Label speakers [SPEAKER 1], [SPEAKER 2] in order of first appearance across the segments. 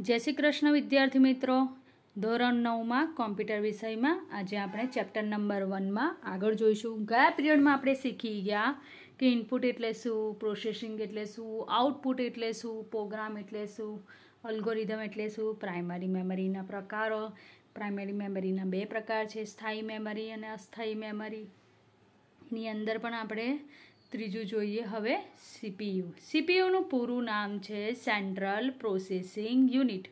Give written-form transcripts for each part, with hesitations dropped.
[SPEAKER 1] जय श्री कृष्ण विद्यार्थी मित्रों, ધોરણ 9 માં કોમ્પ્યુટર વિષયમાં આજે આપણે ચેપ્ટર નંબર 1 માં આગળ જોઈશું। ગયા પિરિયડમાં આપણે શીખી ગયા કે ઇનપુટ એટલે શું, પ્રોસેસિંગ એટલે શું, આઉટપુટ એટલે શું, પ્રોગ્રામ એટલે શું, અલ્ગોરિધમ એટલે શું, પ્રાઇમરી મેમરીના પ્રકારો। પ્રાઇમરી મેમરીના બે પ્રકાર છે, સ્થાયી મેમરી અને અસ્થાયી મેમરી। એની અંદર પણ આપણે ત્રીજું જોઈએ હવે સીપીયુ। સીપીયુનું પૂરું નામ છે central processing unit.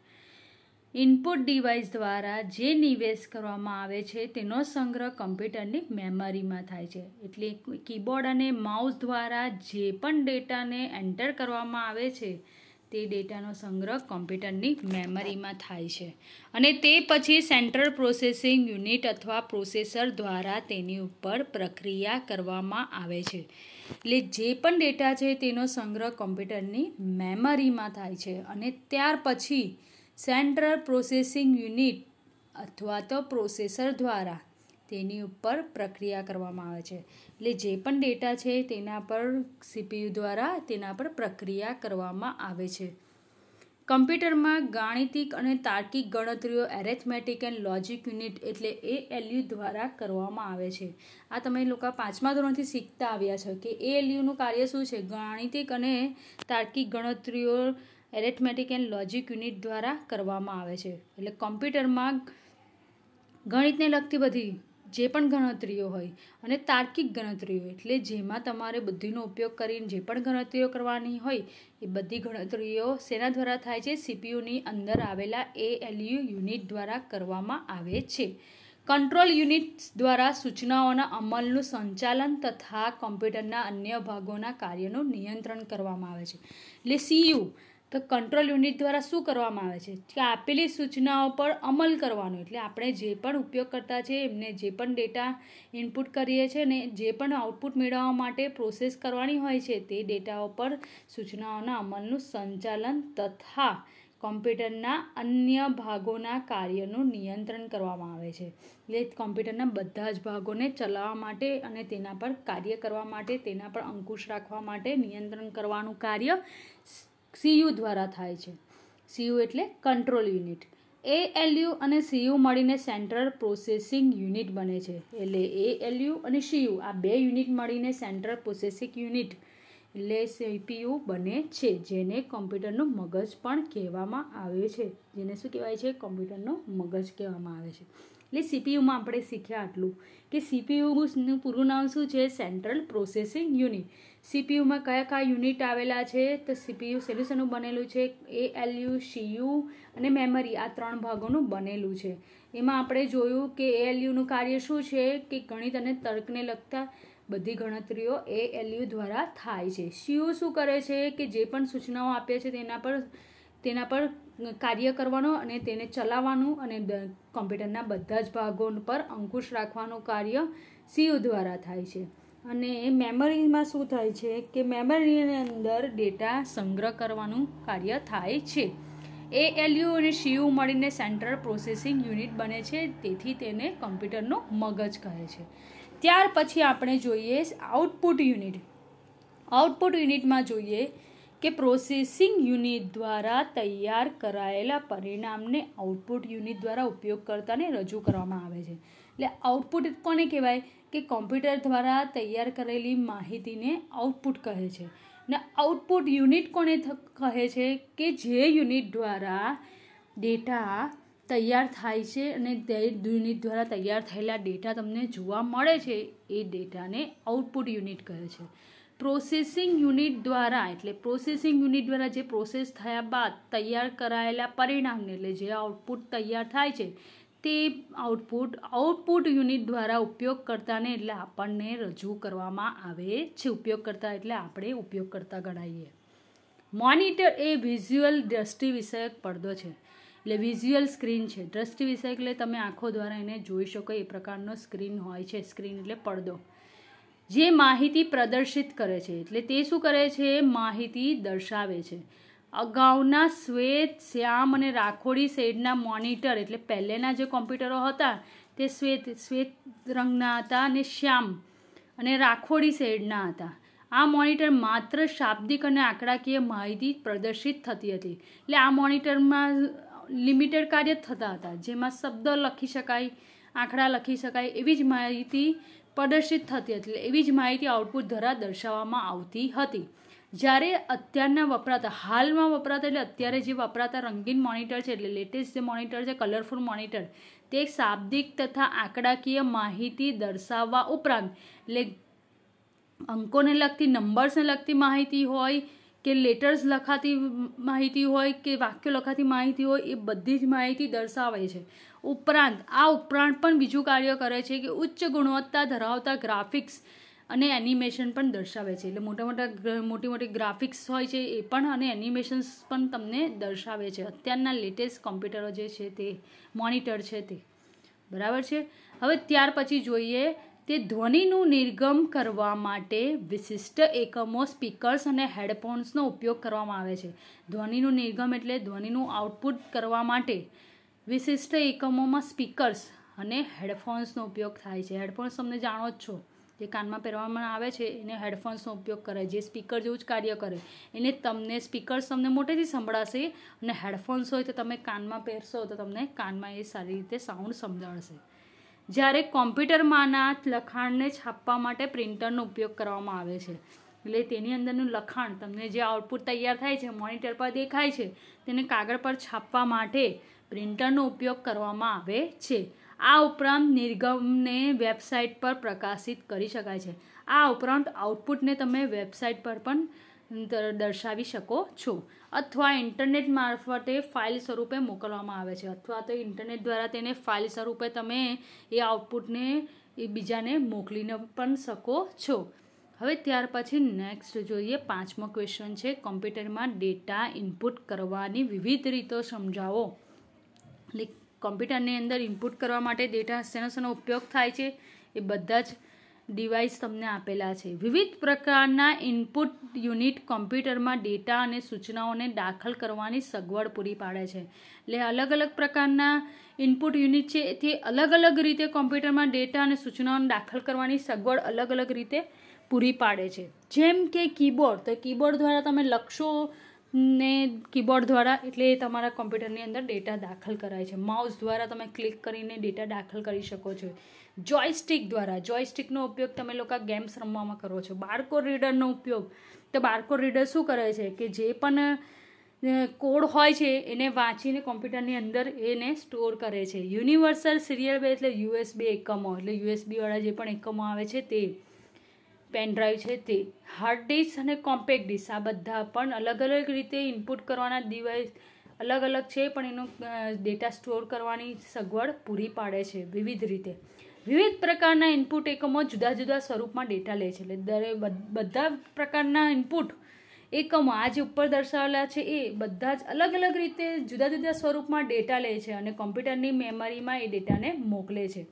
[SPEAKER 1] Input device દ્વારા જે નિવેશ કરવામાં આવે છે તેનો સંગ્રહ કમ્પ્યુટરની મેમરીમાં થાય છે। એટલે કીબોર્ડ અને માઉસ દ્વારા જે પણ ડેટાને એન્ટર કરવામાં આવે છે તે ડેટાનો સંગ્રહ કમ્પ્યુટરની મેમરીમાં થાય છે અને તે પછી સેન્ટ્રલ પ્રોસેસિંગ યુનિટ અથવા પ્રોસેસર દ્વારા તેની ઉપર પ્રક્રિયા કરવામાં આવે છે। એટલે જે પણ ડેટા છે તેનો સંગ્રહ કમ્પ્યુટરની મેમરીમાં થાય છે અને ત્યાર પછી સેન્ટ્રલ પ્રોસેસિંગ યુનિટ અથવા તો પ્રોસેસર દ્વારા તેની ઉપર પ્રક્રિયા કરવામાં આવે છે। એટલે જે પણ ડેટા છે તેના પર સીપીયુ દ્વારા તેના પર પ્રક્રિયા કરવામાં આવે છે। કમ્પ્યુટરમાં ગાણિતિક અને તાર્કિક ગણતરીઓ એરેથમેટિક એન્ડ લોજિક યુનિટ એટલે ALU દ્વારા કરવામાં આવે છે। આ તમે લોકો 5મા ધોરણથી શીખતા આવ્યા છો કે ALUનું કાર્ય શું છે। ગાણિતિક અને તાર્કિક ગણતરીઓ એરેથમેટિક એન્ડ લોજિક યુનિટ દ્વારા કરવામાં આવે છે। એટલે કમ્પ્યુટરમાં ગણિતને લગતી બધી જે પણ ગણતરીઓ હોય અને તાર્કિક ગણતરીઓ એટલે જેમાં તમારે બુદ્ધિનો ઉપયોગ કરીને જે પણ ગણતરીઓ કરવાની હોય એ બધી ગણતરીઓ શેના દ્વારા થાય છે, સીપીયુની અંદર આવેલા ALU યુનિટ દ્વારા કરવામાં આવે છે। કંટ્રોલ યુનિટ દ્વારા સૂચનાઓના અમલનું સંચાલન તથા કમ્પ્યુટરના અન્ય ભાગોના કાર્યનું નિયંત્રણ કરવામાં આવે છે। એટલે CU તો કંટ્રોલ યુનિટ દ્વારા શું કરવામાં આવે છે કે આપેલી સૂચનાઓ પર અમલ કરવાનો। એટલે આપણે જે પણ ઉપયોગ કરતા છે એમને જે પણ ડેટા ઇનપુટ કરીએ છીએ ને જે પણ આઉટપુટ મેળવવા માટે પ્રોસેસ કરવાની હોય છે તે ડેટાઓ પર સૂચનાઓના અમલનું સંચાલન તથા કમ્પ્યુટરના અન્ય ભાગોના કાર્યનું નિયંત્રણ કરવામાં આવે છે। એટલે કમ્પ્યુટરના બધા જ ભાગોને ચલાવવા માટે અને તેના પર કાર્ય કરવા માટે, તેના પર અંકુશ રાખવા માટે નિયંત્રણ કરવાનું કાર્ય CU દ્વારા થાય છે। CU એટલે કંટ્રોલ યુનિટ। ALU અને CU મળીને સેન્ટ્રલ પ્રોસેસિંગ યુનિટ બને છે। એટલે ALU અને CU આ બે યુનિટ મળીને સેન્ટ્રલ પ્રોસેસિંગ યુનિટ એટલે CPU બને છે, જેને કમ્પ્યુટરનું મગજ પણ કહેવામાં આવે છે। જેને શું કહેવાય છે? કમ્પ્યુટરનું મગજ કહેવામાં આવે છે। એટલે સીપીયુમાં આપણે શીખ્યા આટલું કે સીપીયુનું પૂરું નામ શું છે? Central processing unit. સીપીયુમાં કયા કયા યુનિટ આવેલા છે? તો સીપીયુ શેનું બનેલું છે? ALU, CU અને મેમરી આ 3 ભાગોનું બનેલું છે। એમાં આપણે જોયું કે ALUનું કાર્ય શું છે કે ગણિત અને તર્કને લગતા બધી ગણતરીઓ ALU દ્વારા થાય છે। CU શું કરે છે કે જે પણ સૂચનાઓ આપે છે તેના પર કાર્ય કરવાનો અને તેને ચલાવવાનું અને કમ્પ્યુટરના બધા જ ભાગો પર અંકુશ રાખવાનું કાર્ય CU દ્વારા થાય છે। અને મેમરીમાં શું થાય છે કે મેમરીની અંદર ડેટા સંગ્રહ કરવાનું કાર્ય થાય છે। ALU અને CU મળીને સેન્ટ્રલ પ્રોસેસિંગ યુનિટ બને છે, તેથી તેને કમ્પ્યુટરનું મગજ કહે છે। ત્યાર પછી આપણે જોઈએ આઉટપુટ યુનિટ। આઉટપુટ યુનિટમાં જોઈએ કે પ્રોસેસિંગ યુનિટ દ્વારા તૈયાર કરાયેલા પરિણામને આઉટપુટ યુનિટ દ્વારા ઉપયોગકર્તાને રજૂ કરવામાં આવે છે। એટલે આઉટપુટ કોને કહેવાય કે કમ્પ્યુટર દ્વારા તૈયાર કરેલી માહિતીને આઉટપુટ કહે છે। ને આઉટપુટ યુનિટ કોને કહે છે કે જે યુનિટ દ્વારા ડેટા તૈયાર થાય છે અને તે યુનિટ દ્વારા તૈયાર થયેલા ડેટા તમને જોવા મળે છે એ ડેટાને આઉટપુટ યુનિટ કહે છે। પ્રોસેસિંગ યુનિટ દ્વારા એટલે પ્રોસેસિંગ યુનિટ દ્વારા જે પ્રોસેસ થયા બાદ તૈયાર કરાયેલા પરિણામને એટલે જે આઉટપુટ તૈયાર થાય છે તે આઉટપુટ યુનિટ દ્વારા ઉપયોગકર્તાને એટલે આપણને રજૂ કરવામાં આવે છે। ઉપયોગકર્તા એટલે આપણે ઉપયોગકર્તા ગણાઈએ। મોનિટર એ વિઝ્યુઅલ દ્રષ્ટિ વિષયક પડદો છે। એટલે વિઝ્યુઅલ સ્ક્રીન છે। દ્રષ્ટિ વિષયક એટલે તમે આંખો દ્વારા એને જોઈ શકો એ પ્રકારનો સ્ક્રીન હોય છે। સ્ક્રીન એટલે પડદો જે માહિતી પ્રદર્શિત કરે છે। એટલે તે શું કરે છે? માહિતી દર્શાવે છે। અગાઉના શ્વેત, શ્યામ અને રાખોડી શેડના મોનિટર એટલે પહેલેના જે કોમ્પ્યુટરો હતા તે શ્વેત રંગના હતા અને શ્યામ અને રાખોડી શેડના હતા। આ મોનિટર માત્ર શાબ્દિક અને આંકડાકીય માહિતી પ્રદર્શિત થતી હતી. એટલે આ મોનિટરમાં લિમિટેડ કાર્ય થતા હતા, જેમાં શબ્દ લખી શકાય, આંકડા લખી શકાય એવી જ માહિતી પ્રદર્શિત થતી હતી. એટલે એવી જ માહિતી આઉટપુટ દ્વારા દર્શાવવામાં આવતી હતી. જ્યારે અત્યારના વપરાતા, હાલમાં વપરાતા, એટલે અત્યારે જે વપરાતા રંગીન મોનિટર છે, એટલે લેટેસ્ટ જે મોનિટર છે, કલરફુલ મોનિટર, તે શાબ્દિક તથા આંકડાકીય માહિતી દર્શાવવા ઉપરાંત, એટલે અંકોને લગતી, નંબર્સને લગતી માહિતી હોય કે લેટર્સ લખાતી માહિતી હોય કે વાક્યો લખાતી માહિતી હોય, એ બધી જ માહિતી દર્શાવે છે. ઉપરાંત પણ બીજું કાર્ય કરે છે કે ઉચ્ચ ગુણવત્તા ધરાવતા ગ્રાફિક્સ અને એનિમેશન પણ દર્શાવે છે. એટલે મોટી ગ્રાફિક્સ હોય છે એ પણ, અને એનિમેશન્સ પણ તમને દર્શાવે છે. અત્યારના લેટેસ્ટ કોમ્પ્યુટરો જે છે તે મોનિટર છે તે, બરાબર છે. હવે ત્યાર પછી જોઈએ તે ધ્વનિનું નિર્ગમ કરવા માટે વિશિષ્ટ એકમો, સ્પીકર્સ અને હેડફોન્સનો ઉપયોગ કરવામાં આવે છે. ધ્વનિનું નિર્ગમ એટલે ધ્વનિનું આઉટપુટ કરવા માટે વિશિષ્ટ એકમોમાં સ્પીકર્સ અને હેડફોન્સનો ઉપયોગ થાય છે. હેડફોન્સ તમને જાણો જ છો, જે કાનમાં પહેરવામાં આવે છે એને હેડફોન્સનો ઉપયોગ કરે, જે સ્પીકર જેવું જ કાર્ય કરે. એને તમને સ્પીકર્સ તમને મોટેથી સંભળાશે, અને હેડફોન્સ હોય તો તમે કાનમાં પહેરશો તો તમને કાનમાં એ સારી રીતે સાઉન્ડ સમજાવશે. જ્યારે કોમ્પ્યુટરમાંના લખાણને છાપવા માટે પ્રિન્ટરનો ઉપયોગ કરવામાં આવે છે. એટલે તેની અંદરનું લખાણ તમને જે આઉટપુટ તૈયાર થાય છે, મોનિટર પર દેખાય છે, તેને કાગળ પર છાપવા માટે પ્રિન્ટરનો ઉપયોગ કરવામાં આવે છે. આ ઉપરાંત નિર્ગમને વેબસાઇટ પર પ્રકાશિત કરી શકાય છે. આ ઉપરાંત આઉટપુટને તમે વેબસાઇટ પર પણ દર્શાવી શકો છો, અથવા ઇન્ટરનેટ મારફતે ફાઇલ સ્વરૂપે મોકલવામાં આવે છે, અથવા તો ઇન્ટરનેટ દ્વારા તેને ફાઇલ સ્વરૂપે તમે એ આઉટપુટને બીજાને મોકલીને પણ શકો છો. હવે ત્યાર પછી નેક્સ્ટ જોઈએ, 5મો ક્વેશ્ચન છે, કોમ્પ્યુટરમાં ડેટા ઇનપુટ કરવાની વિવિધ રીતો સમજાવો. એટલે કોમ્પ્યુટરની અંદર ઇનપુટ કરવા માટે ડેટા શેનો ઉપયોગ થાય છે એ બધા જ ડિવાઇસ તમને આપેલા છે. વિવિધ પ્રકારના ઇનપુટ યુનિટ કોમ્પ્યુટરમાં ડેટા અને સૂચનાઓને દાખલ કરવાની સગવડ પૂરી પાડે છે. એટલે અલગ અલગ પ્રકારના ઇનપુટ યુનિટ છે, તે અલગ અલગ રીતે કોમ્પ્યુટરમાં ડેટા અને સૂચનાઓને દાખલ કરવાની સગવડ અલગ અલગ રીતે પૂરી પાડે છે. જેમ કે કીબોર્ડ, તો કીબોર્ડ દ્વારા તમે લખશો ને કીબોર્ડ દ્વારા, એટલે તમારા કોમ્પ્યુટરની અંદર ડેટા દાખલ કરાય છે. માઉસ દ્વારા તમે ક્લિક કરીને ડેટા દાખલ કરી શકો છો. જોયસ્ટિક દ્વારા, જોયસ્ટિકનો ઉપયોગ તમે લોકો ગેમ્સ રમવામાં કરો છો. બારકોડ રીડરનો ઉપયોગ, તો બારકોડ રીડર શું કરે છે કે જે પણ કોડ હોય છે એને વાંચીને કોમ્પ્યુટરની અંદર એને સ્ટોર કરે છે. યુનિવર્સલ સિરિયલ બેઝ એટલે USB એકમો, એટલે USB વાળા જે પણ એકમો આવે છે તે, પેનડ્રાઈવ છે તે, હાર્ડ ડિસ્ક અને કોમ્પેક્ટ ડિસ્ક, આ બધા પણ અલગ અલગ રીતે ઇનપુટ કરવાના ડિવાઇસ અલગ અલગ છે, પણ એનો ડેટા સ્ટોર કરવાની સગવડ પૂરી પાડે છે વિવિધ રીતે. વિવિધ પ્રકારના ઇનપુટ એકમો જુદા જુદા સ્વરૂપમાં ડેટા લે છે. એટલે બધા પ્રકારના ઇનપુટ એકમો આ જે ઉપર દર્શાવેલા છે એ બધા જ અલગ અલગ રીતે જુદા જુદા સ્વરૂપમાં ડેટા લે છે, અને કોમ્પ્યુટરની મેમરીમાં એ ડેટાને મોકલે છે,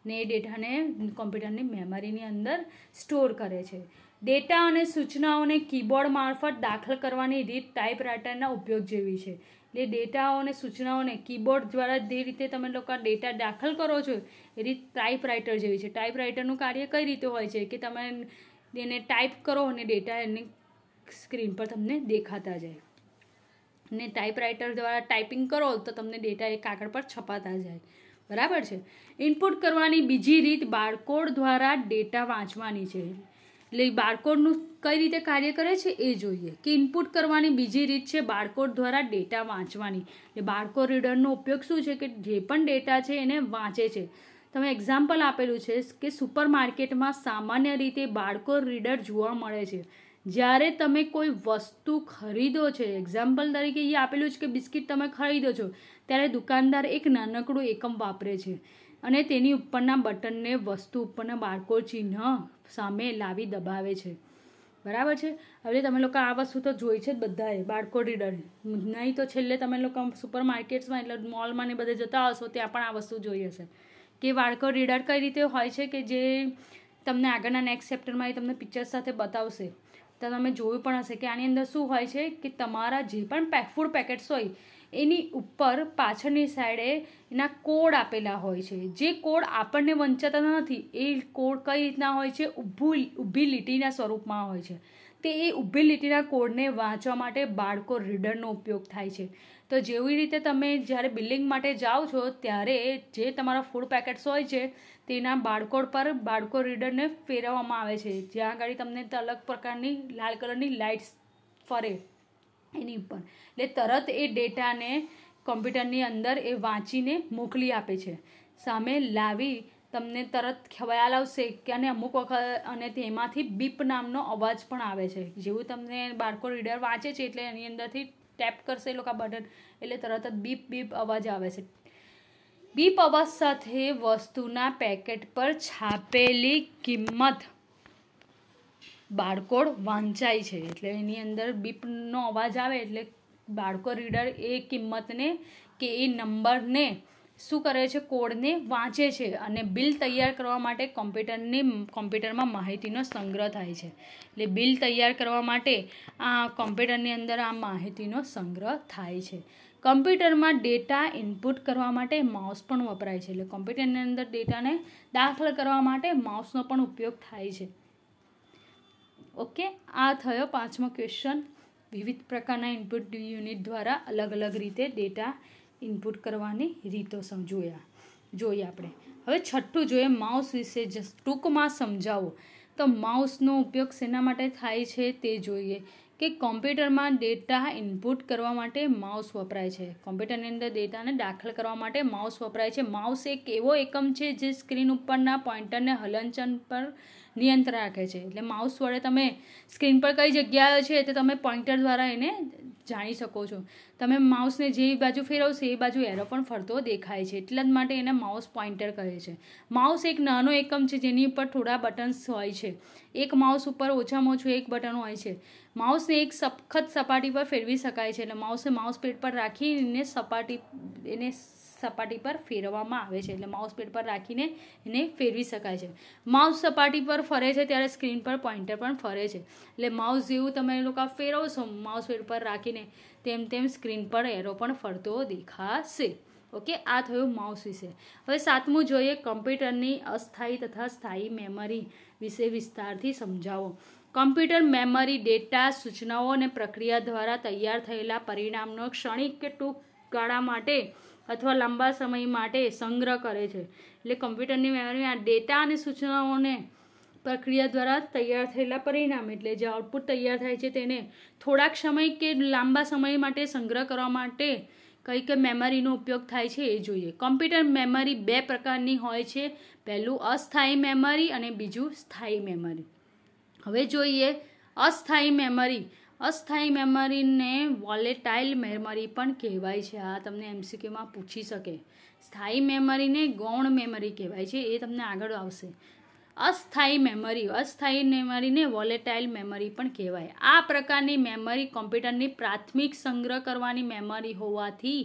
[SPEAKER 1] ને એ ડેટાને કોમ્પ્યુટરની મેમરીની અંદર સ્ટોર કરે છે. ડેટા અને સૂચનાઓને કીબોર્ડ મારફત દાખલ કરવાની રીત ટાઈપરાઇટરના ઉપયોગ જેવી છે. એટલે ડેટાઓ અને સૂચનાઓને કીબોર્ડ દ્વારા જે રીતે તમે લોકો ડેટા દાખલ કરો છો એ રીત ટાઈપરાઇટર જેવી છે. ટાઈપરાઇટરનું કાર્ય કઈ રીતે હોય છે કે તમે એને ટાઈપ કરો અને ડેટા એની સ્ક્રીન પર તમને દેખાતા જાય, ને ટાઈપરાઇટર દ્વારા ટાઈપિંગ કરો તો તમને ડેટા એ કાગળ પર છપાતા જાય, બરાબર છે. ઇનપુટ કરવાની બીજી રીત બારકોડ દ્વારા ડેટા વાંચવાની છે. એટલે બારકોડનું કઈ રીતે કાર્ય કરે છે એ જોઈએ, કે ઇનપુટ કરવાની બીજી રીત છે બારકોડ દ્વારા ડેટા વાંચવાની. એટલે બારકોડ રીડરનો ઉપયોગ શું છે કે જે પણ ડેટા છે એને વાંચે છે. તમે એક્ઝામ્પલ આપેલું છે કે સુપર માર્કેટમાં સામાન્ય રીતે બારકોડ રીડર જોવા મળે છે. જ્યારે તમે કોઈ વસ્તુ ખરીદો છો, એક્ઝામ્પલ તરીકે એ આપેલું છે કે બિસ્કિટ તમે ખરીદો છો, ત્યારે દુકાનદાર એક નાનકડું એકમ વાપરે છે, અને તેની ઉપરના બટનને વસ્તુ ઉપરના બારકોડ ચિહ્ન સામે લાવી દબાવે છે, બરાબર છે. હવે તમે લોકો આ વસ્તુ તો જોઈ છે જ બધાએ, બારકોડ રીડર નહીં તો છેલ્લે તમે લોકો સુપર માર્કેટ્સમાં એટલે મોલમાં ને બધે જતા હશો ત્યાં પણ આ વસ્તુ જોઈ હશે કે બારકોડ રીડર કઈ રીતે હોય છે, કે જે તમને આગળના નેક્સ્ટ ચેપ્ટરમાં એ તમને પિક્ચર સાથે બતાવશે. તો તમે જોયું પણ હશે કે આની અંદર શું હોય છે કે તમારા જે પણ ફૂડ પેકેટ્સ હોય એની ઉપર પાછળની સાઈડે એના કોડ આપેલા હોય છે. જે કોડ આપણને વંચાતા નથી એ કોડ કઈ રીતના હોય છે, ઊભી લીટીના સ્વરૂપમાં હોય છે. તે એ ઊભી લીટીના કોડને વાંચવા માટે બાળકો રીડરનો ઉપયોગ થાય છે. તો જેવી રીતે તમે જ્યારે બિલિંગ માટે જાઓ છો ત્યારે જે તમારા ફૂડ પેકેટ્સ હોય છે તેના બારકોડ પર બારકોડ રીડરને ફેરવવામાં આવે છે, જ્યાં આગળ તમને અલગ પ્રકારની લાલ કલરની લાઇટ્સ ફરે એની ઉપર, એટલે તરત એ ડેટાને કોમ્પ્યુટરની અંદર એ વાંચીને મોકલી આપે છે. સામે લાવી તમને તરત ખ્યાલ આવશે કે અને અમુક વખત અને તેમાંથી બીપ નામનો અવાજ પણ આવે છે. જેવું તમને બારકોડ રીડર વાંચે છે એટલે એની અંદરથી ટેપ કરશે એ લોકો બટન એટલે તરત જ બીપ બીપ અવાજ આવે છે. બીપ અવાજ સાથે વસ્તુના પેકેટ પર છાપેલી કિંમત બારકોડ વાંચાય છે. એટલે એની અંદર બીપનો અવાજ આવે એટલે બારકોડ રીડર એ કિંમતને કે એ નંબરને શું કરે છે, કોડને વાંચે છે અને બિલ તૈયાર કરવા માટે કોમ્પ્યુટરમાં માહિતીનો સંગ્રહ થાય છે. એટલે બિલ તૈયાર કરવા માટે આ કોમ્પ્યુટરની અંદર આ માહિતીનો સંગ્રહ થાય છે. કમ્પ્યુટરમાં ડેટા ઇનપુટ કરવા માટે માઉસ પણ વપરાય છે. એટલે કોમ્પ્યુટરની અંદર ડેટાને દાખલ કરવા માટે માઉસનો પણ ઉપયોગ થાય છે. ઓકે, આ થયો 5મો ક્વેશ્ચન. વિવિધ પ્રકારના ઇનપુટ યુનિટ દ્વારા અલગ અલગ રીતે ડેટા ઇનપુટ કરવાની રીતો જોઈએ આપણે. હવે 6થું જોઈએ, માઉસ વિશે ટૂંકમાં સમજાવો. તો માઉસનો ઉપયોગ શેના માટે થાય છે તે જોઈએ કે કોમ્પ્યુટરમાં ડેટા ઇનપુટ કરવા માટે માઉસ વપરાય છે. કોમ્પ્યુટરની અંદર ડેટાને દાખલ કરવા માટે માઉસ વપરાય છે. માઉસ એક એવો એકમ છે જે સ્ક્રીન ઉપરના પોઇન્ટરને હલનચલન પર નિયંત્રણ રાખે છે. એટલે માઉસ વડે તમે સ્ક્રીન પર કઈ જગ્યાએ છે તે તમે પોઇન્ટર દ્વારા એને જાણી શકો છો. તમે માઉસને જે બાજુ ફેરવશો એ બાજુ એરો પણ ફરતો દેખાય છે, એટલા જ માટે એને માઉસ પોઇન્ટર કહે છે. માઉસ એક નાનો એકમ છે જેની ઉપર થોડા બટન્સ હોય છે. એક માઉસ ઉપર ઓછામાં ઓછું એક બટન હોય છે. માઉસને એક સખત સપાટી પર ફેરવી શકાય છે. એટલે માઉસને માઉસ પેડ પર રાખીને સપાટી પર ફેરવવામાં આવે છે. એટલે માઉસ પેડ પર રાખીને એને ફેરવી શકાય છે. માઉસ સપાટી પર ફરે છે ત્યારે સ્ક્રીન પર પોઇન્ટર પણ ફરે છે. એટલે માઉસ જેવું તમે લોકો ફેરવશો માઉસ પેડ પર રાખીને તેમ તેમ સ્ક્રીન પર એરો પણ ફરતો દેખાશે. ઓકે, આ થયું માઉસ વિશે. હવે 7મું જોઈએ, કમ્પ્યુટરની અસ્થાયી તથા સ્થાયી મેમરી વિશે વિસ્તારથી સમજાવો. કમ્પ્યુટર મેમરી ડેટા, સૂચનાઓ અને પ્રક્રિયા દ્વારા તૈયાર થયેલા પરિણામનો ક્ષણિક કે ટૂંક ગાળા માટે અથવા લાંબા સમય માટે સંગ્રહ કરે છે. એટલે કમ્પ્યુટરની મેમરીમાં ડેટા અને સૂચનાઓને પ્રક્રિયા દ્વારા તૈયાર થયેલા પરિણામ એટલે જે આઉટપુટ તૈયાર થાય છે તેને થોડાક સમય કે લાંબા સમય માટે સંગ્રહ કરવા માટે કઈ મેમરીનો ઉપયોગ થાય છે એ જોઈએ. કમ્પ્યુટર મેમરી 2 પ્રકારની હોય છે. પહેલું અસ્થાયી મેમરી અને બીજું સ્થાયી મેમરી. હવે જોઈએ અસ્થાયી મેમરી. અસ્થાયી મેમરીને વોલેટાઇલ મેમરી પણ કહેવાય છે. આ તમને MCQમાં પૂછી શકે. સ્થાયી મેમરીને ગૌણ મેમરી કહેવાય છે, એ તમને આગળ આવશે. અસ્થાયી મેમરીને વોલેટાઇલ મેમરી પણ કહેવાય. આ પ્રકારની મેમરી કોમ્પ્યુટરની પ્રાથમિક સંગ્રહ કરવાની મેમરી હોવાથી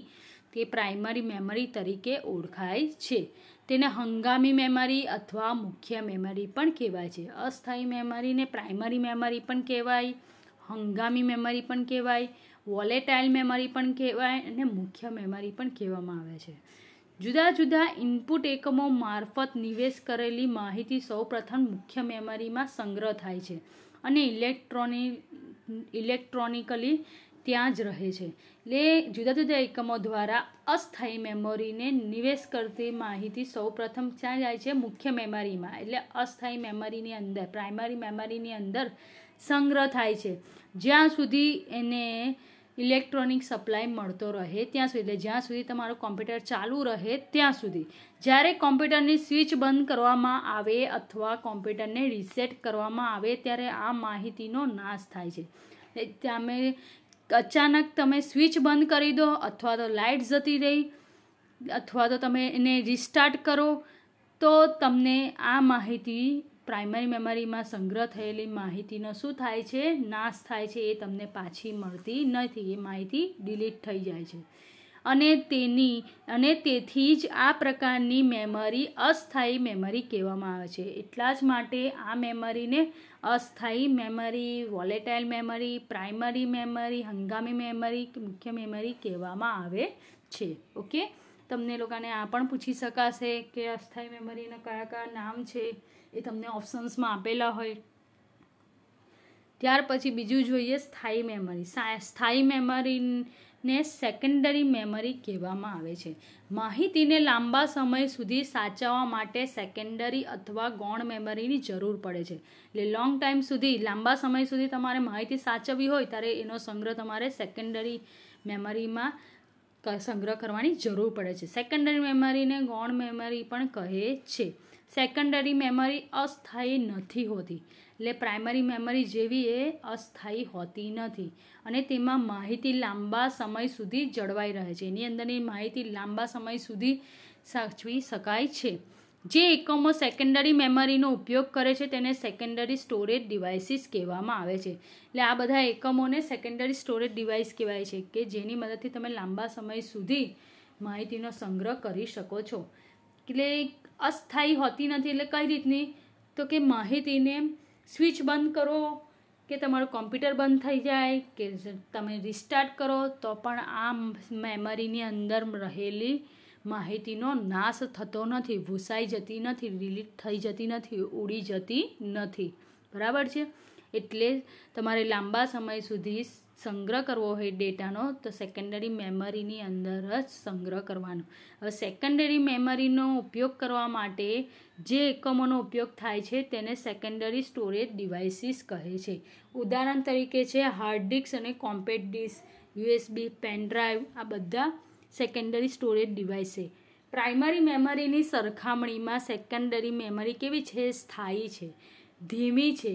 [SPEAKER 1] તે પ્રાઇમરી મેમરી તરીકે ઓળખાય છે. તેને હંગામી મેમરી અથવા મુખ્ય મેમરી પણ કહેવાય છે. અસ્થાયી મેમરીને પ્રાઇમરી મેમરી પણ કહેવાય, હંગામી મેમરી પણ કહેવાય, વોલેટાઇલ મેમરી પણ કહેવાય અને મુખ્ય મેમરી પણ કહેવામાં આવે છે. જુદા જુદા ઇનપુટ એકમો મારફત નિવેશ કરેલી માહિતી સૌપ્રથમ મુખ્ય મેમરીમાં સંગ્રહ થાય છે અને ઇલેક્ટ્રોનિકલી ત્યાં જ રહે છે. એટલે જુદા જુદા એકમો દ્વારા અસ્થાયી મેમરીને નિવેશ કરતી માહિતી સૌપ્રથમ ક્યાં જાય છે? મુખ્ય મેમરીમાં. એટલે અસ્થાયી મેમરીની અંદર, પ્રાઇમરી મેમરીની અંદર સંગ્રહ થાય છે જ્યાં સુધી એને ઇલેક્ટ્રોનિક સપ્લાય મળતો રહે ત્યાં સુધી. એટલે જ્યાં સુધી તમારું કોમ્પ્યુટર ચાલુ રહે ત્યાં સુધી. જ્યારે કોમ્પ્યુટરની સ્વિચ બંધ કરવામાં આવે અથવા કોમ્પ્યુટરને રીસેટ કરવામાં આવે ત્યારે આ માહિતીનો નાશ થાય છે. તમે અચાનક તમે સ્વિચ બંધ કરી દો અથવા તો લાઇટ જતી રહી અથવા તો તમે એને રિસ્ટાર્ટ કરો તો તમને આ માહિતી પ્રાઇમરી મેમરીમાં સંગ્રહ થયેલી માહિતીનો શું થાય છે? નાશ થાય છે. એ તમને પાછી મળતી નથી. એ માહિતી ડિલીટ થઈ જાય છે. અને તેથી જ આ પ્રકારની મેમરી અસ્થાયી મેમરી કહેવામાં આવે છે. એટલા જ માટે આ મેમરીને અસ્થાયી memory, volatile memory, primary memory, હંગામી મેમરી, મુખ્ય મેમરી કહેવામાં આવે છે. ઓકે, તમને લોકોને આ પણ પૂછી શકાશે કે અસ્થાયી મેમરીના કયા કયા નામ છે, એ તમને ઓપ્શન્સમાં આપેલા હોય. ત્યાર પછી બીજું જોઈએ સ્થાયી મેમરી. સ્થાયી મેમરીને સેકન્ડરી મેમરી કહેવામાં આવે છે. માહિતીને લાંબા સમય સુધી સાચવવા માટે સેકન્ડરી અથવા ગૌણ મેમરીની જરૂર પડે છે. એટલે લોંગ ટાઈમ સુધી, લાંબા સમય સુધી તમારે માહિતી સાચવવી હોય ત્યારે એનો સંગ્રહ તમારે સેકન્ડરી મેમરીમાં સંગ્રહ કરવાની જરૂર પડે છે. સેકન્ડરી મેમરીને ગૌણ મેમરી પણ કહે છે. સેકન્ડરી મેમરી અસ્થાયી નથી હોતી, એટલે પ્રાઇમરી મેમરી જેવી એ અસ્થાયી હોતી નથી અને તેમાં માહિતી લાંબા સમય સુધી જળવાઈ રહે છે. એની અંદરની માહિતી લાંબા સમય સુધી સાચવી શકાય છે. જે એકમો સેકન્ડરી મેમરીનો ઉપયોગ કરે છે તેને સેકન્ડરી સ્ટોરેજ ડિવાઇસીસ કહેવામાં આવે છે. એટલે આ બધા એકમોને સેકન્ડરી સ્ટોરેજ ડિવાઇસ કહેવાય છે કે જેની મદદથી તમે લાંબા સમય સુધી માહિતીનો સંગ્રહ કરી શકો છો. એટલે અસ્થાયી હોતી નથી એટલે કઈ રીતની, તો કે માહિતીને સ્વિચ બંધ કરો કે તમારું કોમ્પ્યુટર બંધ થઈ જાય કે તમે રિસ્ટાર્ટ કરો તો પણ આ મેમરીની અંદર રહેલી માહિતીનો નાશ થતો નથી, ભૂસાઈ જતી નથી, ડિલીટ થઈ જતી નથી, ઉડી જતી નથી. બરાબર છે. એટલે તમારે લાંબા સમય સુધી સંગ્રહ કરવો હોય ડેટાનો તો સેકન્ડરી મેમરીની અંદર જ સંગ્રહ કરવાનો. હવે સેકન્ડરી મેમરીનો ઉપયોગ કરવા માટે જે એકમોનો ઉપયોગ થાય છે તેને સેકન્ડરી સ્ટોરેજ ડિવાઇસીસ કહે છે. ઉદાહરણ તરીકે છે હાર્ડ ડિસ્ક અને compact disk, USB, pen drive, આ બધા સેકન્ડરી સ્ટોરેજ ડિવાઇસ છે. પ્રાઇમરી મેમરીની સરખામણીમાં સેકન્ડરી મેમરી કેવી છે? સ્થાયી છે, ધીમી છે,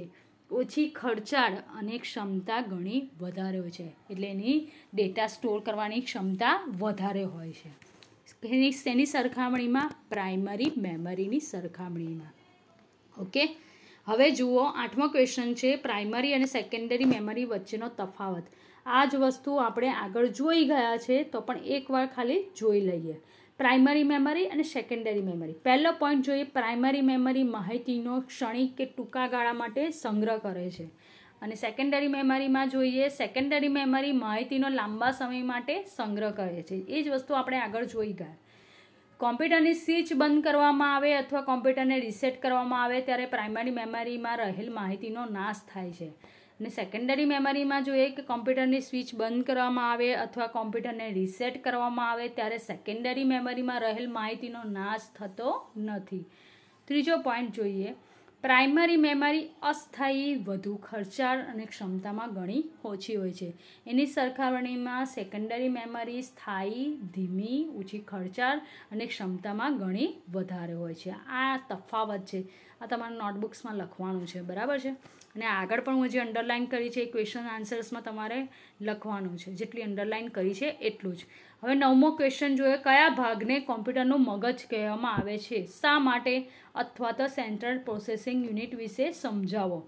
[SPEAKER 1] ઓછી ખર્ચાળ અને ક્ષમતા ઘણી વધારે હોય છે. એટલે એની ડેટા સ્ટોર કરવાની ક્ષમતા વધારે હોય છે. તેની સરખામણીમાં પ્રાઇમરી મેમરીની સરખામણીમાં. ઓકે, હવે જુઓ 8મો ક્વેશ્ચન છે પ્રાઇમરી અને સેકન્ડરી મેમરી વચ્ચેનો તફાવત. આ જ વસ્તુ આપણે આગળ જોઈ ગયા છે તો પણ એકવાર ખાલી જોઈ લઈએ. પ્રાઇમરી મેમરી અને સેકન્ડરી મેમરી. પહેલો પોઈન્ટ જોઈએ, પ્રાઇમરી મેમરી માહિતીનો ક્ષણિક કે ટૂંકા ગાળા માટે સંગ્રહ કરે છે અને સેકન્ડરી મેમરીમાં જોઈએ, સેકન્ડરી મેમરી માહિતીનો લાંબા સમય માટે સંગ્રહ કરે છે. એ જ વસ્તુ આપણે આગળ જોઈ ગયા. કોમ્પ્યુટરની સ્વિચ બંધ કરવામાં આવે અથવા કોમ્પ્યુટરને રીસેટ કરવામાં આવે ત્યારે પ્રાઇમરી મેમરીમાં રહેલ માહિતીનો નાશ થાય છે અને સેકન્ડરી મેમરીમાં જોઈએ કે કોમ્પ્યુટરની સ્વિચ બંધ કરવામાં આવે અથવા કોમ્પ્યુટરને રીસેટ કરવામાં આવે ત્યારે સેકન્ડરી મેમરીમાં રહેલ માહિતીનો નાશ થતો નથી. ત્રીજો પોઈન્ટ જોઈએ, પ્રાઇમરી મેમરી અસ્થાયી, વધુ ખર્ચાળ અને ક્ષમતામાં ઘણી ઓછી હોય છે. એની સરખામણીમાં સેકન્ડરી મેમરી સ્થાયી, ધીમી, ઓછી ખર્ચાળ અને ક્ષમતામાં ઘણી વધારે હોય છે. આ તફાવત છે. આ તમારા નોટબુક્સમાં લખવાનું છે. બરાબર છે. અને આગળ પણ હું જે અંડરલાઇન કરી છે એ ક્વેશ્ચન આન્સર્સમાં તમારે લખવાનું છે. જેટલી અંડરલાઇન કરી છે એટલું જ. હવે 9મો ક્વેશ્ચન જોઈએ, કયા ભાગને કોમ્પ્યુટરનું મગજ કહેવામાં આવે છે? શા માટે? અથવા તો સેન્ટ્રલ પ્રોસેસિંગ યુનિટ વિશે સમજાવો.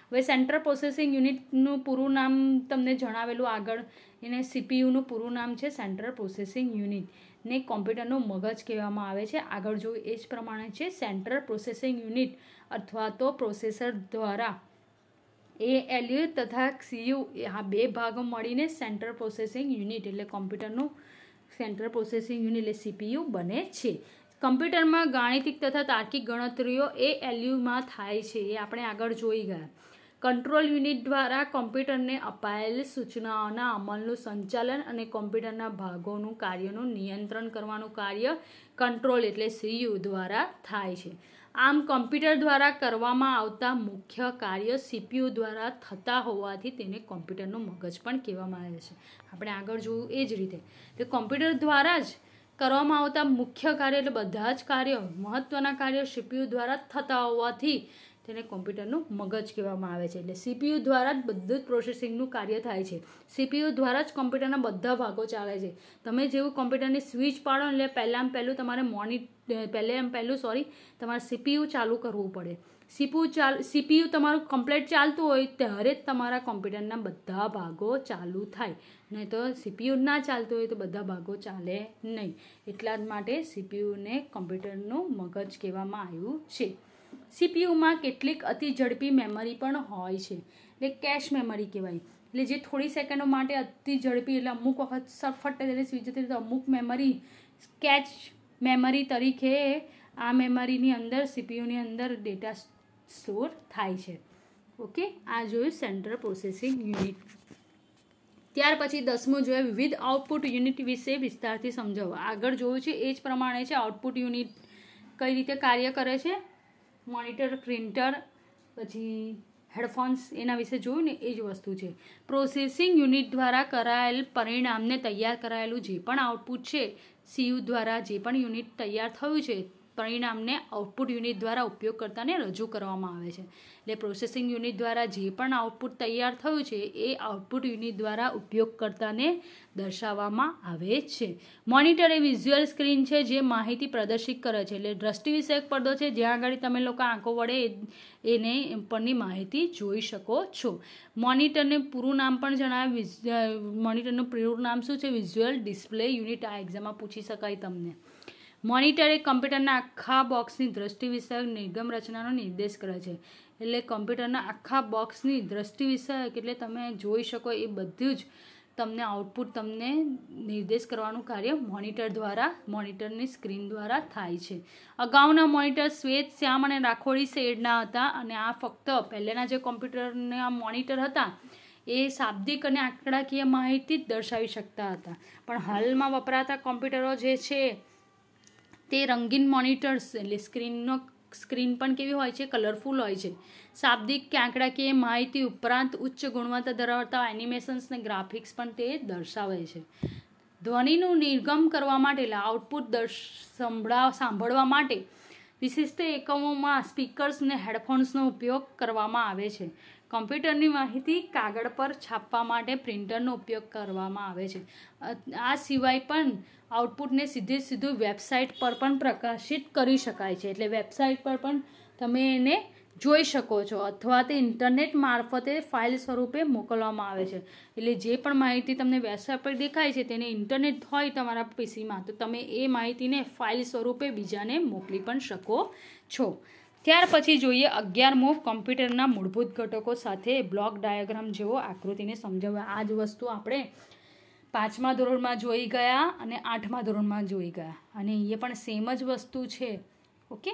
[SPEAKER 1] હવે સેન્ટ્રલ પ્રોસેસિંગ યુનિટનું પૂરું નામ તમને જણાવેલું આગળ, એને CPUનું પૂરું નામ છે સેન્ટ્રલ પ્રોસેસિંગ યુનિટ ને કોમ્પ્યુટરનું મગજ કહેવામાં આવે છે. આગળ જોયું એ જ પ્રમાણે છે. સેન્ટ્રલ પ્રોસેસિંગ યુનિટ અથવા તો પ્રોસેસર દ્વારા ALU તથા CU આ બે ભાગો મળીને સેન્ટ્રલ પ્રોસેસિંગ યુનિટ એટલે કોમ્પ્યુટરનું સેન્ટ્રલ પ્રોસેસિંગ યુનિટ એટલે CPU બને છે. કમ્પ્યુટરમાં ગાણિતિક તથા તાર્કિક ગણતરીઓ ALUમાં થાય છે. એ આપણે આગળ જોઈ ગયા. કંટ્રોલ યુનિટ દ્વારા કોમ્પ્યુટરને અપાયેલ સૂચનાઓના અમલનું સંચાલન અને કોમ્પ્યુટરના ભાગોનું કાર્યનું નિયંત્રણ કરવાનું કાર્ય કંટ્રોલ એટલે CU દ્વારા થાય છે. આમ કોમ્પ્યુટર દ્વારા કરવામાં આવતા મુખ્ય કાર્ય CPU દ્વારા થતા હોવાથી તેને કોમ્પ્યુટરનું મગજ પણ કહેવામાં આવે છે. આપણે આગળ જોયું એ જ રીતે કે કોમ્પ્યુટર દ્વારા જ કરવામાં આવતા મુખ્ય કાર્ય એટલે બધા જ કાર્યો, મહત્ત્વના કાર્યો CPU દ્વારા થતા હોવાથી તેને કોમ્પ્યુટરનું મગજ કહેવામાં આવે છે. એટલે CPU દ્વારા જ બધું જ પ્રોસેસિંગનું કાર્ય થાય છે. CPU દ્વારા જ કોમ્પ્યુટરના બધા ભાગો ચાલે છે. તમે જેવું કોમ્પ્યુટરની સ્વિચ પાડો એટલે પહેલું તમારે તમારે CPU ચાલુ કરવું પડે. સીપીયુ તમારું કમ્પ્લીટ ચાલતું હોય ત્યારે જ તમારા કોમ્પ્યુટરના બધા ભાગો ચાલુ થાય, નહીં તો સીપીયુ ના ચાલતું હોય તો બધા ભાગો ચાલે નહીં. એટલા જ માટે સીપીયુને કોમ્પ્યુટરનું મગજ કહેવામાં આવ્યું છે. સીપીયુમાં કેટલીક અતિ ઝડપી મેમરી પણ હોય છે, એટલે કેશ મેમરી કહેવાય. એટલે જે થોડી સેકન્ડો માટે અતિ ઝડપી, એટલે અમુક વખત સફટ એટલે સ્વિચ જતી તો અમુક મેમરી કેચ મેમરી તરીકે આ મેમરીની અંદર સીપીયુની અંદર ડેટા સ્ટોર થાય છે. ઓકે, આ જોયું સેન્ટ્રલ પ્રોસેસિંગ યુનિટ. ત્યાર પછી 10મું જોયું વિવિધ આઉટપુટ યુનિટ વિશે વિસ્તારથી સમજાવો. આગળ જોયું છે એ જ પ્રમાણે છે. આઉટપુટ યુનિટ કઈ રીતે કાર્ય કરે છે, મોનિટર, પ્રિન્ટર, પછી હેડફોન્સ, એના વિશે જોયું ને એ જ વસ્તુ છે. પ્રોસેસિંગ યુનિટ દ્વારા કરાયેલ પરિણામને તૈયાર કરાયેલું જે પણ આઉટપુટ છે, સીયુ દ્વારા જે પણ યુનિટ તૈયાર થયું છે પરિણામને આઉટપુટ યુનિટ દ્વારા ઉપયોગકર્તાને રજૂ કરવામાં આવે છે. એટલે પ્રોસેસિંગ યુનિટ દ્વારા જે પણ આઉટપુટ તૈયાર થયું છે એ આઉટપુટ યુનિટ દ્વારા ઉપયોગકર્તાને દર્શાવવામાં આવે છે. મોનિટર એ વિઝ્યુઅલ સ્ક્રીન છે જે માહિતી પ્રદર્શિત કરે છે. એટલે દ્રષ્ટિ વિષયક પડદો છે જ્યાં આગળ તમે લોકો આંખો વડે એને પરની માહિતી જોઈ શકો છો. મોનિટરને પૂરું નામ પણ જણાવે. મોનિટરનું પૂરું નામ શું છે? Visual display unit. આ એક્ઝામમાં પૂછી શકાય તમને. મોનિટર એ કમ્પ્યુટરના આખા બોક્સની દ્રષ્ટિ વિષયક નિગમ રચનાનો નિર્દેશ કરે છે. એટલે કમ્પ્યુટરના આખા બોક્સની દ્રષ્ટિ વિષયક એટલે તમે જોઈ શકો એ બધું જ તમને આઉટપુટ તમને નિર્દેશ કરવાનું કાર્ય મોનિટર દ્વારા, મોનિટરની સ્ક્રીન દ્વારા થાય છે. અગાઉના મોનિટર શ્વેત, શ્યામ અને રાખોડી શેડના હતા અને આ ફક્ત પહેલાંના જે કોમ્પ્યુટરના મોનિટર હતા એ શાબ્દિક અને આંકડાકીય માહિતી જ દર્શાવી શકતા હતા. પણ હાલમાં વપરાતા કોમ્પ્યુટરો જે છે તે રંગીન મોનિટર્સ, એટલે સ્ક્રીન પણ કેવી હોય છે? કલરફુલ હોય છે. શાબ્દિક કે આંકડાકીય માહિતી ઉપરાંત ઉચ્ચ ગુણવત્તા ધરાવતા એનિમેશન્સ અને ગ્રાફિક્સ પણ તે દર્શાવે છે. ધ્વનિનું નિર્ગમ કરવા માટે, એટલે આઉટપુટ સાંભળવા માટે વિશિષ્ટ એકમોમાં સ્પીકર્સ અને હેડફોન્સનો ઉપયોગ કરવામાં આવે છે. કમ્પ્યુટરની માહિતી કાગળ પર છાપવા માટે પ્રિન્ટરનો ઉપયોગ કરવામાં આવે છે. આ સિવાય પણ આઉટપુટને સીધું વેબસાઇટ પર પણ પ્રકાશિત કરી શકાય છે. એટલે વેબસાઇટ પર પણ તમે એને જોઈ શકો છો અથવા તે ઇન્ટરનેટ મારફતે ફાઇલ સ્વરૂપે મોકલવામાં આવે છે. એટલે જે પણ માહિતી તમને વેબસાઇટ પર દેખાય છે તેને ઇન્ટરનેટ હોય તમારા પીસીમાં તો તમે એ માહિતીને ફાઇલ સ્વરૂપે બીજાને મોકલી પણ શકો છો. ત્યાર પછી જોઈએ 11મો કોમ્પ્યુટરના મૂળભૂત ઘટકો સાથે બ્લોક ડાયાગ્રામ જેવો આકૃતિને સમજાવવા. આ જ વસ્તુ આપણે 5મા ધોરણમાં જોઈ ગયા અને 8મા ધોરણમાં જોઈ ગયા અને એ પણ સેમ જ વસ્તુ છે. ઓકે,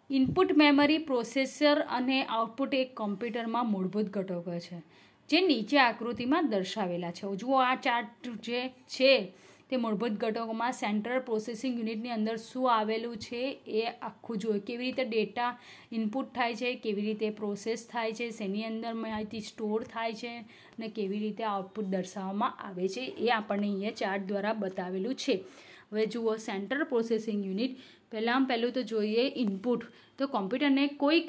[SPEAKER 1] ઇનપુટ મેમરી, પ્રોસેસર અને આઉટપુટ એક કોમ્પ્યુટરમાં મૂળભૂત ઘટકો છે જે નીચે આકૃતિમાં દર્શાવેલા છે. જુઓ આ ચાર્ટ જે છે તે મૂળભૂત ઘટકોમાં સેન્ટ્રલ પ્રોસેસિંગ યુનિટની અંદર શું આવેલું છે એ આખું જોઈએ. કેવી રીતે ડેટા ઇનપુટ થાય છે, કેવી રીતે પ્રોસેસ થાય છે, શેની અંદર માહિતી સ્ટોર થાય છે અને કેવી રીતે આઉટપુટ દર્શાવવામાં આવે છે એ આપણને અહીંયા ચાર્ટ દ્વારા બતાવેલું છે. હવે જુઓ સેન્ટ્રલ પ્રોસેસિંગ યુનિટ. પહેલું તો જોઈએ ઇનપુટ. તો કોમ્પ્યુટરને કોઈ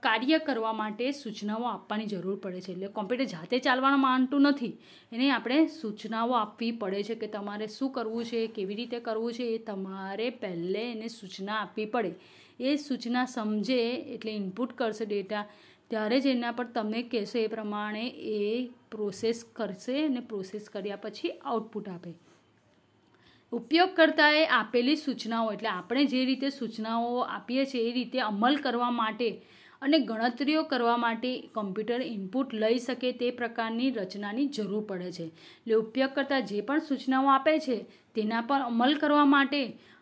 [SPEAKER 1] કાર્ય કરવા માટે સૂચનાઓ આપવાની જરૂર પડે છે. એટલે કોમ્પ્યુટર જાતે ચાલવાનું માનતું નથી, એને આપણે સૂચનાઓ આપવી પડે છે કે તમારે શું કરવું છે, કેવી રીતે કરવું છે એ તમારે પહેલે એને સૂચના આપવી પડે. એ સૂચના સમજે એટલે ઇનપુટ કરશે ડેટા, ત્યારે જ એના પર તમે કહેશો એ પ્રમાણે એ પ્રોસેસ કરશે અને પ્રોસેસ કર્યા પછી આઉટપુટ આપે. ઉપયોગકર્તાએ આપેલી સૂચનાઓ, એટલે આપણે જે રીતે સૂચનાઓ આપીએ છીએ એ રીતે અમલ કરવા માટે અને ગણતરીઓ કરવા માટે કમ્પ્યુટર ઇનપુટ લઈ શકે તે પ્રકારની રચનાની જરૂર પડે છે. એટલે ઉપયોગકર્તા જે પણ સૂચનાઓ આપે છે તેના પર અમલ કરવા માટે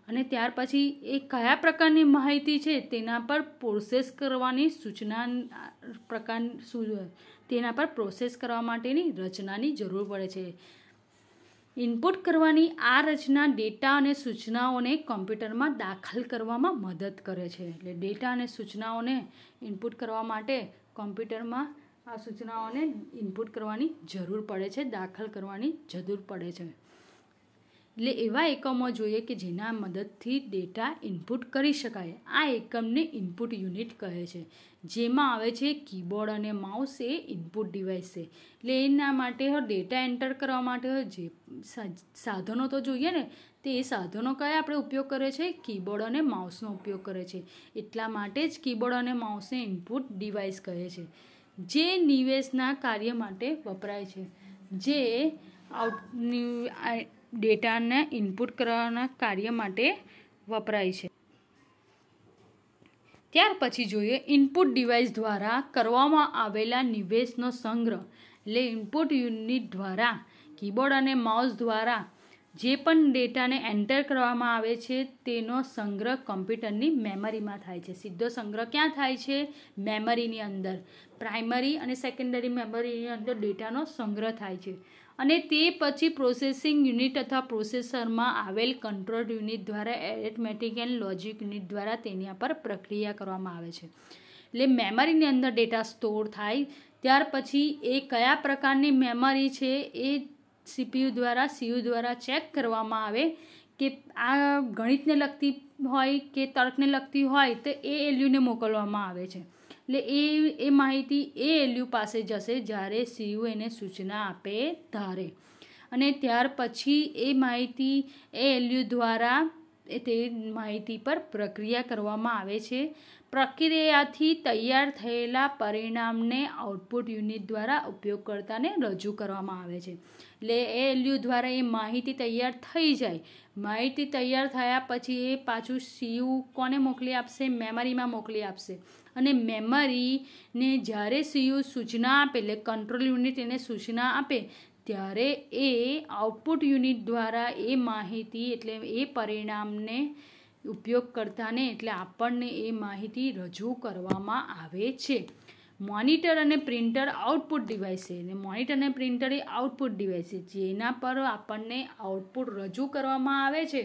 [SPEAKER 1] અને ત્યાર પછી એ કયા પ્રકારની માહિતી છે તેના પર પ્રોસેસ કરવાની તેના પર પ્રોસેસ કરવા માટેની રચનાની જરૂર પડે છે. ઇનપુટ કરવાની આ રચના ડેટા અને સૂચનાઓને કમ્પ્યુટરમાં દાખલ કરવામાં મદદ કરે છે. એટલે ડેટા અને સૂચનાઓને ઇનપુટ કરવા માટે કમ્પ્યુટરમાં આ સૂચનાઓને ઇનપુટ કરવાની જરૂર પડે છે, દાખલ કરવાની જરૂર પડે છે. એટલે એવા એકમો જોઈએ કે જેના મદદથી ડેટા ઇનપુટ કરી શકાય. આ એકમને ઇનપુટ યુનિટ કહે છે, જેમાં આવે છે કીબોર્ડ અને માઉસ એ ઇનપુટ ડિવાઇસ છે. એટલે એના માટે ડેટા એન્ટર કરવા માટે જે સાધનો તો જોઈએ ને, તે સાધનો કયા આપણે ઉપયોગ કરે છે? કીબોર્ડ અને માઉસનો ઉપયોગ કરે છે. એટલા માટે જ કીબોર્ડ અને માઉસને ઇનપુટ ડિવાઇસ કહે છે, જે નિવેશના કાર્ય માટે વપરાય છે, જે ડેટાને ઇનપુટ કરવાના કાર્ય માટે વપરાય છે. ત્યાર પછી જોઈએ ઇનપુટ ડિવાઇસ દ્વારા કરવામાં આવેલા નિવેશનો સંગ્રહ. એટલે ઇનપુટ યુનિટ દ્વારા, કીબોર્ડ અને માઉસ દ્વારા જે પણ ડેટાને એન્ટર કરવામાં આવે છે તેનો સંગ્રહ કમ્પ્યુટરની મેમરીમાં થાય છે. સીધો સંગ્રહ ક્યાં થાય છે? મેમરીની અંદર. પ્રાઇમરી અને સેકન્ડરી મેમરીની અંદર ડેટાનો સંગ્રહ થાય છે, અને તે પછી પ્રોસેસિંગ યુનિટ અથવા પ્રોસેસરમાં આવેલ કંટ્રોલ યુનિટ દ્વારા, એરિથમેટિક એન્ડ લોજિક યુનિટ દ્વારા તેના પર પ્રક્રિયા કરવામાં આવે છે. એટલે મેમરીની અંદર ડેટા સ્ટોર થાય. ત્યાર પછી એ કયા પ્રકારની મેમરી છે એ CPU દ્વારા, CU દ્વારા ચેક કરવામાં આવે કે આ ગણિતને લગતી હોય કે તર્કને લગતી હોય તો એ એલ્યુને મોકલવામાં આવે છે. એટલે એ માહિતી એ એલ્યુ પાસે જશે જ્યારે CU એને સૂચના આપે ત્યારે, અને ત્યાર પછી એ માહિતી એ એલ્યુ દ્વારા તે માહિતી પર પ્રક્રિયા કરવામાં આવે છે. પ્રક્રિયાથી તૈયાર થયેલા પરિણામને આઉટપુટ યુનિટ દ્વારા ઉપયોગકર્તાને રજૂ કરવામાં આવે છે. એટલે એ એલ્યુ દ્વારા એ માહિતી તૈયાર થઈ જાય. માહિતી તૈયાર થયા પછી એ પાછું CU કોને મોકલી આપશે? મેમરીમાં મોકલી આપશે. અને મેમરીને જ્યારે CU સૂચના આપે, એટલે કંટ્રોલ યુનિટ એને સૂચના આપે, ત્યારે એ આઉટપુટ યુનિટ દ્વારા એ માહિતી, એટલે એ પરિણામને ઉપયોગકર્તાને, એટલે આપણને એ માહિતી રજૂ કરવામાં આવે છે. મોનિટર અને પ્રિન્ટર આઉટપુટ ડિવાઇસ છે, અને મોનિટર અને પ્રિન્ટર એ આઉટપુટ ડિવાઇસ છે, જેના પર આપણને આઉટપુટ રજૂ કરવામાં આવે છે.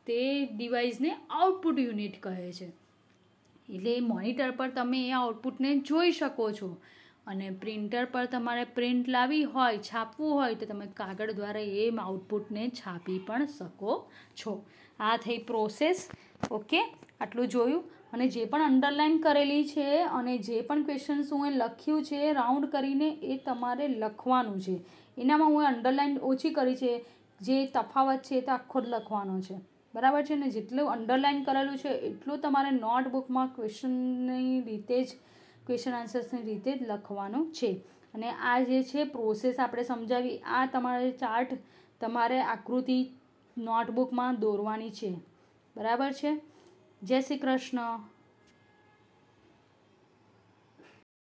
[SPEAKER 1] તે ડિવાઇસને આઉટપુટ યુનિટ કહે છે. એટલે મોનિટર પર તમે એ આઉટપુટને જોઈ શકો છો, અને પ્રિન્ટર પર તમારે પ્રિન્ટ લાવી હોય, છાપવું હોય તો તમે કાગળ દ્વારા એ આઉટપુટને છાપી પણ શકો છો. આ થઈ પ્રોસેસ. ઓકે, આટલું જોયું. અને જે પણ અંડરલાઇન કરેલી છે અને જે પણ ક્વેશ્ચન્સ હું લખ્યું છે રાઉન્ડ કરીને, એ તમારે લખવાનું છે. એનામાં હું અંડરલાઇન ઓછી કરી છે, જે તફાવત છે તો આખો જ લખવાનો છે. બરાબર છે ને? જેટલું અંડરલાઇન કરેલું છે એટલું તમારે નોટબુકમાં ક્વેશ્ચનની રીતે જ, ક્વેશ્ચન આન્સર્સની રીતે જ લખવાનું છે. અને આ જે છે પ્રોસેસ આપણે સમજાવી, આ તમારે ચાર્ટ, તમારે આકૃતિ નોટબુકમાં દોરવાની છે. બરાબર છે? જય શ્રી કૃષ્ણ.